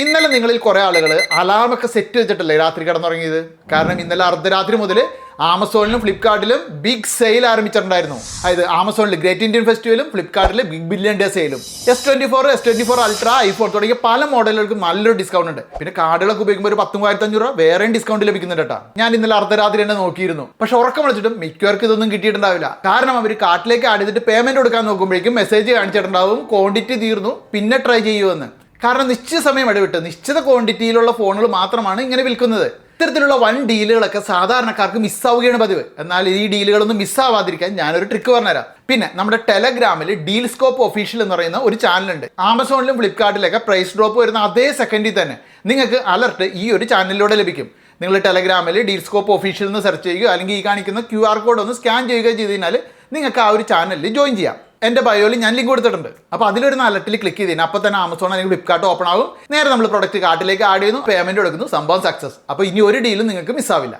ഇന്നലെ നിങ്ങളിൽ കുറെ ആളുകൾ അലാമൊക്കെ സെറ്റ് വെച്ചിട്ടല്ലേ രാത്രി കിടന്നുറങ്ങിയത്? കാരണം ഇന്നലെ അർദ്ധരാത്രി മുതൽ ആമസോണിലും ഫ്ലിപ്കാർട്ടിലും ബിഗ് സെയിൽ ആരംഭിച്ചിട്ടുണ്ടായിരുന്നു. അതായത് ആമസോണിൽ ഗ്രേറ്റ് ഇന്ത്യൻ ഫെസ്റ്റിവലും ഫ്ലിപ്കാർട്ടിൽ ബിഗ് ബില്യൺ ഡേ സെയിലും. S24 അൾട്രാ, ഐഫോൺ തുടങ്ങിയ പല മോഡലുകൾക്കും നല്ലൊരു ഡിസ്കൗണ്ട് ഉണ്ട്. പിന്നെ കാർഡുകളൊക്കെ ഉപയോഗിക്കുമ്പോൾ ഒരു 10,500 രൂപ വേറെയും ഡിസ്കൗണ്ട് ലഭിക്കുന്നുണ്ട് കേട്ടോ. ഞാൻ ഇന്നലെ അർദ്ധരാത്രി തന്നെ നോക്കിയിരുന്നു. പക്ഷെ ഉറക്കം വിളിച്ചിട്ടും മിക്കവർക്ക് ഇതൊന്നും കിട്ടിയിട്ടുണ്ടാവില്ല. കാരണം അവർ കാർട്ടിലേക്ക് ആഡ് ചെയ്തിട്ട് പേയ്മെന്റ് കൊടുക്കാൻ നോക്കുമ്പോഴേക്കും മെസ്സേജ് കാണിച്ചിട്ടുണ്ടാവും ക്വാണ്ടിറ്റി തീർന്നു, പിന്നെ ട്രൈ ചെയ്യുമെന്ന്. കാരണം നിശ്ചിത സമയം ഇടവിട്ട് നിശ്ചിത ക്വാണ്ടിറ്റിയിലുള്ള ഫോണുകൾ മാത്രമാണ് ഇങ്ങനെ വിൽക്കുന്നത്. ഇത്തരത്തിലുള്ള വൻ ഡീലുകളൊക്കെ സാധാരണക്കാർക്ക് മിസ്സാവുകയാണ് പതിവ്. എന്നാൽ ഈ ഡീലുകളൊന്നും മിസ്സാവാതിരിക്കാൻ ഞാനൊരു ട്രിക്ക് പറഞ്ഞുതരാം. പിന്നെ നമ്മുടെ ടെലഗ്രാമിൽ ഡീൽ സ്കോപ്പ് ഒഫീഷ്യൽ എന്ന് പറയുന്ന ഒരു ചാനലുണ്ട്. ആമസോണിലും ഫ്ലിപ്കാർട്ടിലൊക്കെ പ്രൈസ് ഡ്രോപ്പ് വരുന്ന അതേ സെക്കൻഡിൽ തന്നെ നിങ്ങൾക്ക് അലർട്ട് ഈ ഒരു ചാനലിലൂടെ ലഭിക്കും. നിങ്ങൾ ടെലഗ്രാമിൽ ഡീൽ സ്കോപ്പ് ഒഫീഷ്യൽ എന്ന് സെർച്ച് ചെയ്യുക, അല്ലെങ്കിൽ ഈ കാണിക്കുന്ന QR കോഡ് ഒന്ന് സ്കാൻ ചെയ്യുകയോ ചെയ്ത് കഴിഞ്ഞാൽ നിങ്ങൾക്ക് ആ ഒരു ചാനലിൽ ജോയിൻ ചെയ്യാം. എൻ്റെ ബയോയിൽ ഞാൻ ലിങ്ക് കൊടുത്തിട്ടുണ്ട്. അപ്പോൾ അതിലൊരു അലർട്ടിൽ ക്ലിക്ക് ചെയ്ത് കഴിഞ്ഞാൽ അപ്പോൾ തന്നെ ആമസോൺ അല്ലെങ്കിൽ ഫ്ലിപ്കാർട്ട് ഓപ്പൺ ആകും. നേരെ നമ്മൾ പ്രൊഡക്റ്റ് കാർട്ടിലേക്ക് ആഡ് ചെയ്യുന്നു, പേയ്മെന്റ് കൊടുക്കുന്നു, സംഭവം സക്സസ്. അപ്പോൾ ഇനി ഒരു ഡീലും നിങ്ങൾക്ക് മിസ്സാവില്ല.